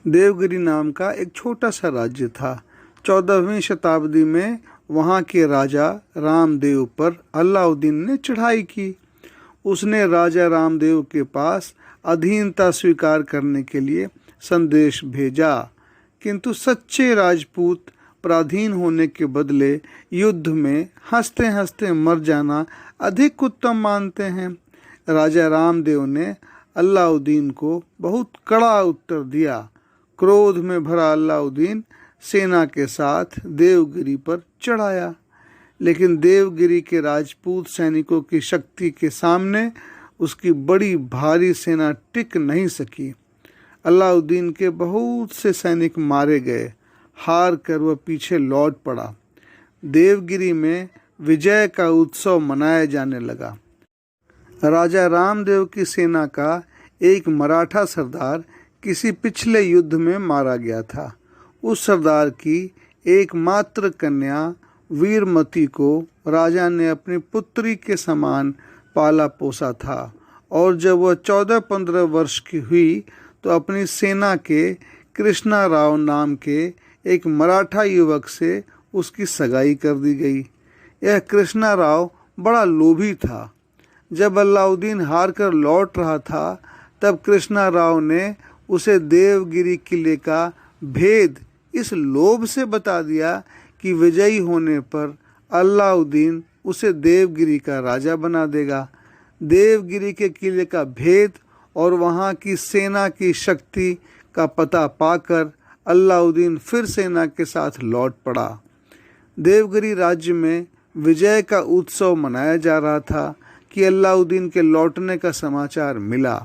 देवगिरी नाम का एक छोटा सा राज्य था। 14वीं शताब्दी में वहाँ के राजा रामदेव पर अलाउद्दीन ने चढ़ाई की। उसने राजा रामदेव के पास अधीनता स्वीकार करने के लिए संदेश भेजा, किंतु सच्चे राजपूत पराधीन होने के बदले युद्ध में हंसते हंसते मर जाना अधिक उत्तम मानते हैं। राजा रामदेव ने अलाउद्दीन को बहुत कड़ा उत्तर दिया। क्रोध में भरा अलाउद्दीन सेना के साथ देवगिरी पर चढ़ाया, लेकिन देवगिरी के राजपूत सैनिकों की शक्ति के सामने उसकी बड़ी भारी सेना टिक नहीं सकी। अलाउद्दीन के बहुत से सैनिक मारे गए। हार कर वह पीछे लौट पड़ा। देवगिरी में विजय का उत्सव मनाया जाने लगा। राजा रामदेव की सेना का एक मराठा सरदार किसी पिछले युद्ध में मारा गया था। उस सरदार की एकमात्र कन्या वीरमती को राजा ने अपनी पुत्री के समान पाला पोसा था, और जब वह 14-15 वर्ष की हुई तो अपनी सेना के कृष्णा राव नाम के एक मराठा युवक से उसकी सगाई कर दी गई। यह कृष्णा राव बड़ा लोभी था। जब अलाउद्दीन हार कर लौट रहा था, तब कृष्णा राव ने उसे देवगिरी किले का भेद इस लोभ से बता दिया कि विजयी होने पर अलाउद्दीन उसे देवगिरी का राजा बना देगा। देवगिरी के किले का भेद और वहाँ की सेना की शक्ति का पता पाकर अलाउद्दीन फिर सेना के साथ लौट पड़ा। देवगिरी राज्य में विजय का उत्सव मनाया जा रहा था कि अलाउद्दीन के लौटने का समाचार मिला।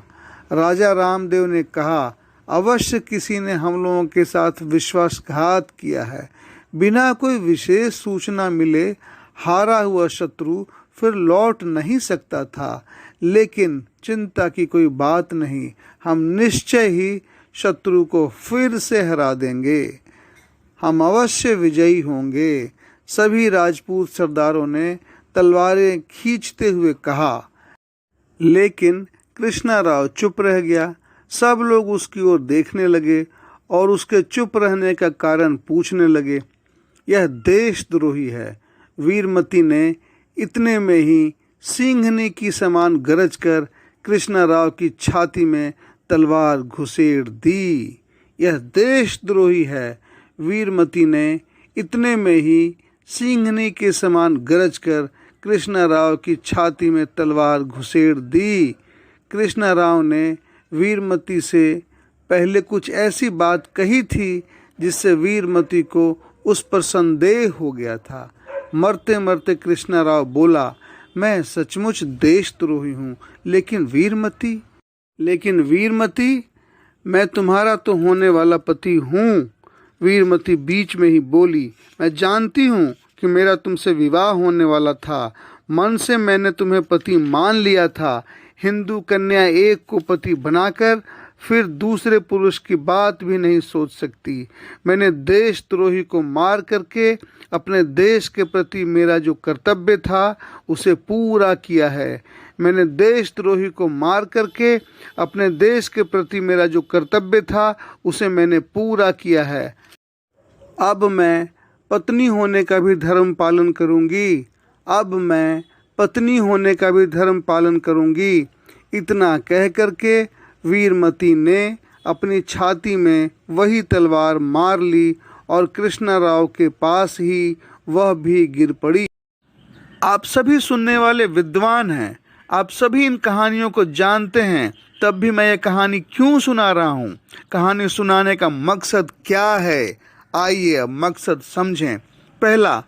राजा रामदेव ने कहा, अवश्य किसी ने हम लोगों के साथ विश्वासघात किया है। बिना कोई विशेष सूचना मिले हारा हुआ शत्रु फिर लौट नहीं सकता था, लेकिन चिंता की कोई बात नहीं, हम निश्चय ही शत्रु को फिर से हरा देंगे। हम अवश्य विजयी होंगे। सभी राजपूत सरदारों ने तलवारें खींचते हुए कहा, लेकिन कृष्णा राव चुप रह गया। सब लोग उसकी ओर देखने लगे और उसके चुप रहने का कारण पूछने लगे। यह देशद्रोही है। वीरमती ने इतने में ही सिंहनी की समान गरज कर कृष्णा राव की छाती में तलवार घुसेड़ दी। यह देशद्रोही है। वीरमती ने इतने में ही सिंहनी के समान गरज कर कृष्णा राव की छाती में तलवार घुसेड़ दी। कृष्णा राव ने वीरमती से पहले कुछ ऐसी बात कही थी जिससे वीरमती को उस पर संदेह हो गया था। मरते मरते कृष्णा राव बोला, मैं सचमुच देशद्रोही हूँ, लेकिन वीरमती, मैं तुम्हारा तो होने वाला पति हूँ। वीरमती बीच में ही बोली, मैं जानती हूँ कि मेरा तुमसे विवाह होने वाला था। मन से मैंने तुम्हें पति मान लिया था। हिंदू कन्या एक को पति बनाकर फिर दूसरे पुरुष की बात भी नहीं सोच सकती। मैंने देशद्रोही को मार करके अपने देश के प्रति मेरा जो कर्तव्य था उसे पूरा किया है। मैंने देशद्रोही को मार करके अपने देश के प्रति मेरा जो कर्तव्य था उसे मैंने पूरा किया है। अब मैं पत्नी होने का भी धर्म पालन करूंगी। इतना कह करके वीरमती ने अपनी छाती में वही तलवार मार ली और कृष्णा राव के पास ही वह भी गिर पड़ी। आप सभी सुनने वाले विद्वान हैं, आप सभी इन कहानियों को जानते हैं, तब भी मैं ये कहानी क्यों सुना रहा हूँ? कहानी सुनाने का मकसद क्या है? आइए अब मकसद समझें। पहला,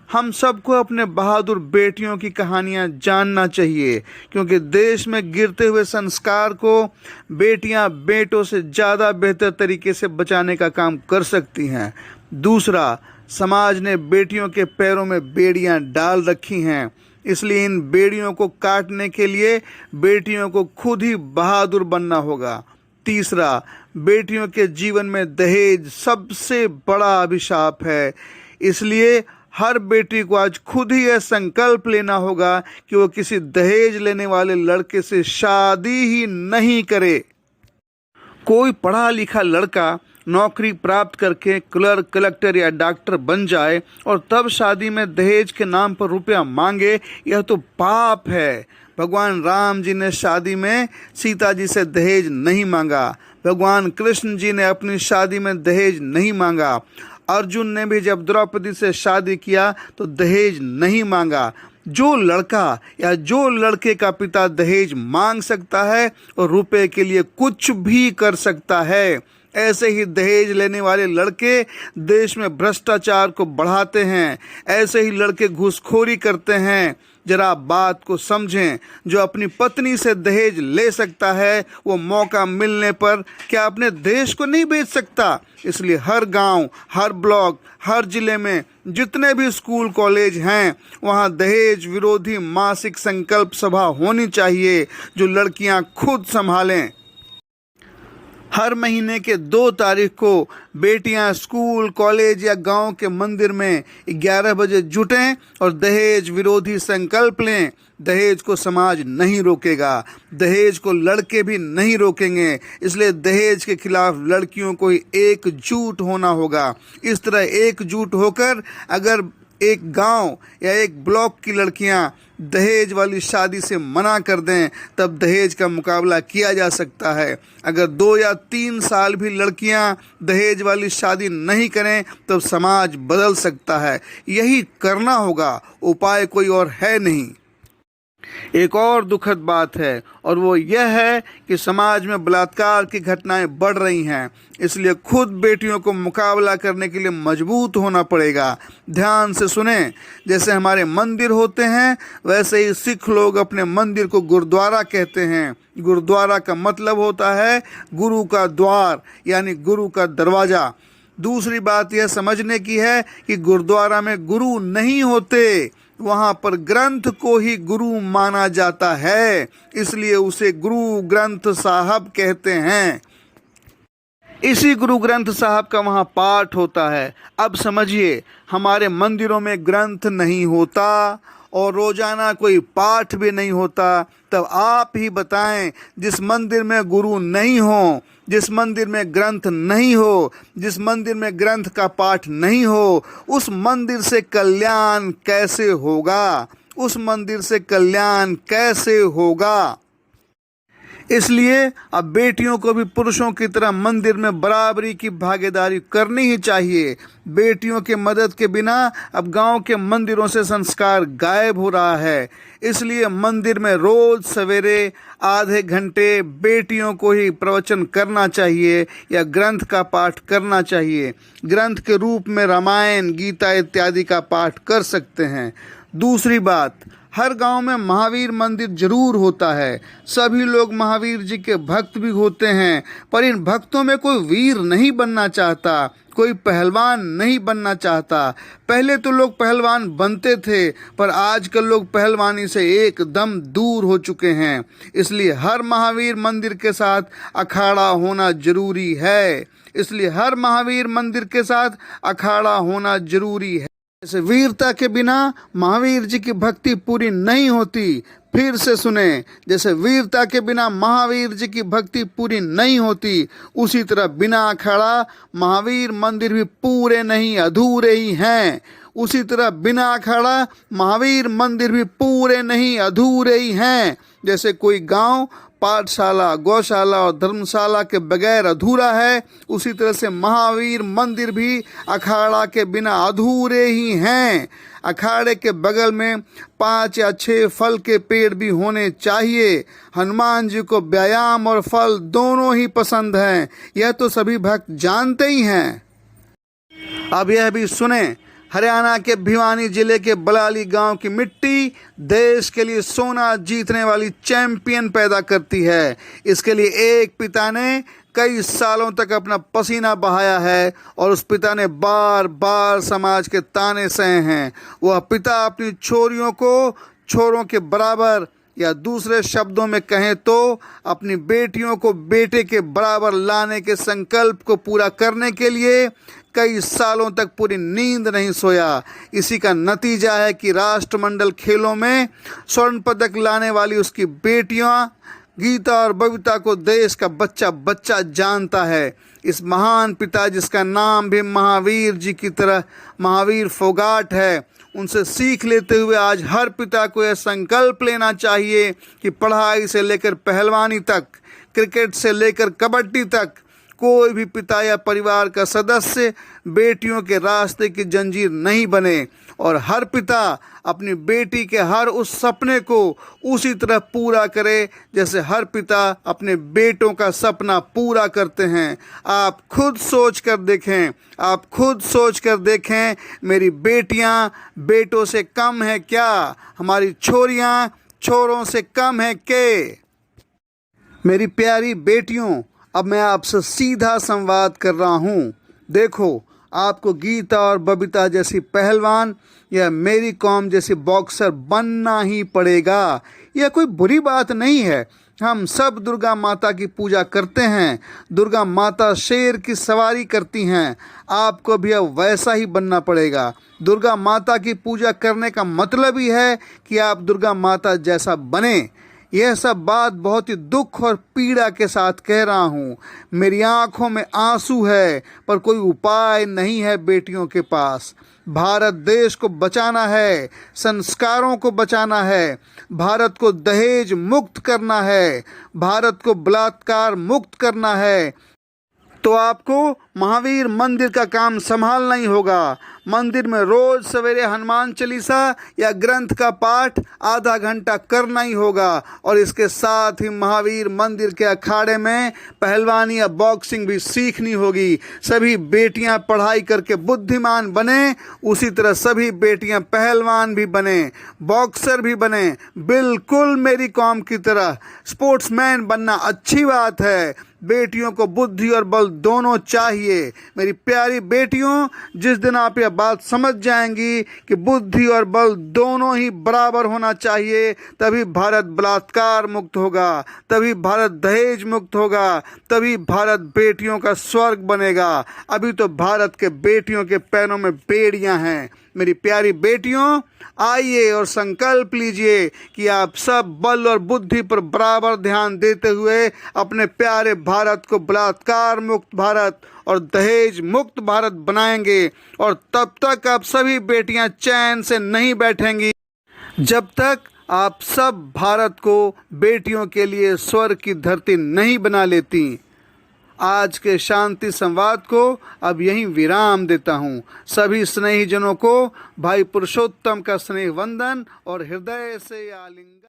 हम सबको अपने बहादुर बेटियों की कहानियां जानना चाहिए, क्योंकि देश में गिरते हुए संस्कार को बेटियां बेटों से ज़्यादा बेहतर तरीके से बचाने का काम कर सकती हैं। दूसरा, समाज ने बेटियों के पैरों में बेड़ियां डाल रखी हैं, इसलिए इन बेड़ियों को काटने के लिए बेटियों को खुद ही बहादुर बनना होगा। तीसरा, बेटियों के जीवन में दहेज सबसे बड़ा अभिशाप है, इसलिए हर बेटी को आज खुद ही यह संकल्प लेना होगा कि वो किसी दहेज लेने वाले लड़के से शादी ही नहीं करे। कोई पढ़ा लिखा लड़का नौकरी प्राप्त करके क्लर्क, कलेक्टर या डॉक्टर बन जाए और तब शादी में दहेज के नाम पर रुपया मांगे, यह तो पाप है। भगवान राम जी ने शादी में सीता जी से दहेज नहीं मांगा। भगवान कृष्ण जी ने अपनी शादी में दहेज नहीं मांगा। अर्जुन ने भी जब द्रौपदी से शादी किया तो दहेज नहीं मांगा। जो लड़का या जो लड़के का पिता दहेज मांग सकता है और रुपए के लिए कुछ भी कर सकता है। ऐसे ही दहेज लेने वाले लड़के देश में भ्रष्टाचार को बढ़ाते हैं। ऐसे ही लड़के घूसखोरी करते हैं। जरा बात को समझें। जो अपनी पत्नी से दहेज ले सकता है वो मौका मिलने पर क्या अपने देश को नहीं बेच सकता? इसलिए हर गांव, हर ब्लॉक, हर जिले में जितने भी स्कूल कॉलेज हैं वहां दहेज विरोधी मासिक संकल्प सभा होनी चाहिए जो लड़कियां खुद संभालें। हर महीने के 2 तारीख को बेटियां स्कूल, कॉलेज या गांव के मंदिर में 11 बजे जुटें और दहेज विरोधी संकल्प लें। दहेज को समाज नहीं रोकेगा, दहेज को लड़के भी नहीं रोकेंगे। इसलिए दहेज के खिलाफ लड़कियों को एकजुट होना होगा। इस तरह एकजुट होकर अगर एक गांव या एक ब्लॉक की लड़कियां दहेज वाली शादी से मना कर दें तब दहेज का मुकाबला किया जा सकता है। अगर 2 या 3 साल भी लड़कियां दहेज वाली शादी नहीं करें तब समाज बदल सकता है। यही करना होगा, उपाय कोई और है नहीं। एक और दुखद बात है और वो यह है कि समाज में बलात्कार की घटनाएं बढ़ रही हैं। इसलिए खुद बेटियों को मुकाबला करने के लिए मजबूत होना पड़ेगा। ध्यान से सुने। जैसे हमारे मंदिर होते हैं वैसे ही सिख लोग अपने मंदिर को गुरुद्वारा कहते हैं। गुरुद्वारा का मतलब होता है गुरु का द्वार, यानी गुरु का दरवाजा। दूसरी बात यह समझने की है कि गुरुद्वारा में गुरु नहीं होते, वहां पर ग्रंथ को ही गुरु माना जाता है, इसलिए उसे गुरु ग्रंथ साहब कहते हैं। इसी गुरु ग्रंथ साहब का वहां पाठ होता है। अब समझिए, हमारे मंदिरों में ग्रंथ नहीं होता और रोजाना कोई पाठ भी नहीं होता, तब आप ही बताएं, जिस मंदिर में गुरु नहीं हो, जिस मंदिर में ग्रंथ नहीं हो, जिस मंदिर में ग्रंथ का पाठ नहीं हो, उस मंदिर से कल्याण कैसे होगा? उस मंदिर से कल्याण कैसे होगा? इसलिए अब बेटियों को भी पुरुषों की तरह मंदिर में बराबरी की भागीदारी करनी ही चाहिए। बेटियों के मदद के बिना अब गांव के मंदिरों से संस्कार गायब हो रहा है। इसलिए मंदिर में रोज सवेरे आधे घंटे बेटियों को ही प्रवचन करना चाहिए या ग्रंथ का पाठ करना चाहिए। ग्रंथ के रूप में रामायण, गीता इत्यादि का पाठ कर सकते हैं। दूसरी बात, हर गांव में महावीर मंदिर जरूर होता है। सभी लोग महावीर जी के भक्त भी होते हैं, पर इन भक्तों में कोई वीर नहीं बनना चाहता, कोई पहलवान नहीं बनना चाहता। पहले तो लोग पहलवान बनते थे, पर आजकल लोग पहलवानी से एकदम दूर हो चुके हैं। इसलिए हर महावीर मंदिर के साथ अखाड़ा होना जरूरी है। इसलिए हर महावीर मंदिर के साथ अखाड़ा होना जरूरी है। जैसे वीरता के बिना महावीर जी की भक्ति पूरी नहीं होती। फिर से सुने, जैसे वीरता के बिना महावीर जी की भक्ति पूरी नहीं होती, उसी तरह बिना अखाड़ा महावीर मंदिर भी पूरे नहीं, अधूरे ही हैं। उसी तरह बिना अखाड़ा महावीर मंदिर भी पूरे नहीं, अधूरे ही हैं। जैसे कोई गांव पाठशाला, गौशाला और धर्मशाला के बगैर अधूरा है, उसी तरह से महावीर मंदिर भी अखाड़ा के बिना अधूरे ही हैं। अखाड़े के बगल में 5 या 6 फल के पेड़ भी होने चाहिए। हनुमान जी को व्यायाम और फल दोनों ही पसंद हैं, यह तो सभी भक्त जानते ही हैं। अब यह भी सुने, हरियाणा के भिवानी जिले के बलाली गांव की मिट्टी देश के लिए सोना जीतने वाली चैंपियन पैदा करती है। इसके लिए एक पिता ने कई सालों तक अपना पसीना बहाया है और उस पिता ने बार बार समाज के ताने सहे हैं। वह पिता अपनी छोरियों को छोरों के बराबर, या दूसरे शब्दों में कहें तो अपनी बेटियों को बेटे के बराबर लाने के संकल्प को पूरा करने के लिए कई सालों तक पूरी नींद नहीं सोया। इसी का नतीजा है कि राष्ट्रमंडल खेलों में स्वर्ण पदक लाने वाली उसकी बेटियां गीता और बबीता को देश का बच्चा बच्चा जानता है। इस महान पिता जिसका नाम भी महावीर जी की तरह महावीर फोगाट है, उनसे सीख लेते हुए आज हर पिता को यह संकल्प लेना चाहिए कि पढ़ाई से लेकर पहलवानी तक, क्रिकेट से लेकर कबड्डी तक, कोई भी पिता या परिवार का सदस्य बेटियों के रास्ते की जंजीर नहीं बने और हर पिता अपनी बेटी के हर उस सपने को उसी तरह पूरा करे जैसे हर पिता अपने बेटों का सपना पूरा करते हैं। आप खुद सोच कर देखें, आप खुद सोच कर देखें, मेरी बेटियां बेटों से कम है क्या? हमारी छोरियां छोरों से कम है के? मेरी प्यारी बेटियों, अब मैं आपसे सीधा संवाद कर रहा हूँ। देखो, आपको गीता और बबीता जैसी पहलवान या मेरी कॉम जैसी बॉक्सर बनना ही पड़ेगा। यह कोई बुरी बात नहीं है। हम सब दुर्गा माता की पूजा करते हैं। दुर्गा माता शेर की सवारी करती हैं। आपको भी अब वैसा ही बनना पड़ेगा। दुर्गा माता की पूजा करने का मतलब ही है कि आप दुर्गा माता जैसा बने। यह सब बात बहुत ही दुख और पीड़ा के साथ कह रहा हूँ। मेरी आंखों में आंसू है, पर कोई उपाय नहीं है बेटियों के पास। भारत देश को बचाना है, संस्कारों को बचाना है, भारत को दहेज मुक्त करना है, भारत को बलात्कार मुक्त करना है, तो आपको महावीर मंदिर का काम संभालना ही होगा। मंदिर में रोज सवेरे हनुमान चालीसा या ग्रंथ का पाठ आधा घंटा करना ही होगा और इसके साथ ही महावीर मंदिर के अखाड़े में पहलवानी या बॉक्सिंग भी सीखनी होगी। सभी बेटियां पढ़ाई करके बुद्धिमान बने, उसी तरह सभी बेटियां पहलवान भी बने, बॉक्सर भी बने, बिल्कुल मेरी कॉम की तरह। स्पोर्ट्समैन बनना अच्छी बात है, बेटियों को बुद्धि और बल दोनों चाहिए। मेरी प्यारी बेटियों, जिस दिन आप यह बात समझ जाएंगी कि बुद्धि और बल दोनों ही बराबर होना चाहिए, तभी भारत बलात्कार मुक्त होगा, तभी भारत दहेज मुक्त होगा, तभी भारत बेटियों का स्वर्ग बनेगा। अभी तो भारत के बेटियों के पैरों में बेड़ियां हैं। मेरी प्यारी बेटियों, आइए और संकल्प लीजिए कि आप सब बल और बुद्धि पर बराबर ध्यान देते हुए अपने प्यारे भारत को बलात्कार मुक्त भारत और दहेज मुक्त भारत बनाएंगे। और तब तक आप सभी बेटियां चैन से नहीं बैठेंगी जब तक आप सब भारत को बेटियों के लिए स्वर्ग की धरती नहीं बना लेती। आज के शांति संवाद को अब यहीं विराम देता हूँ। सभी स्नेहीजनों को भाई पुरुषोत्तम का स्नेह वंदन और हृदय से आलिंगन।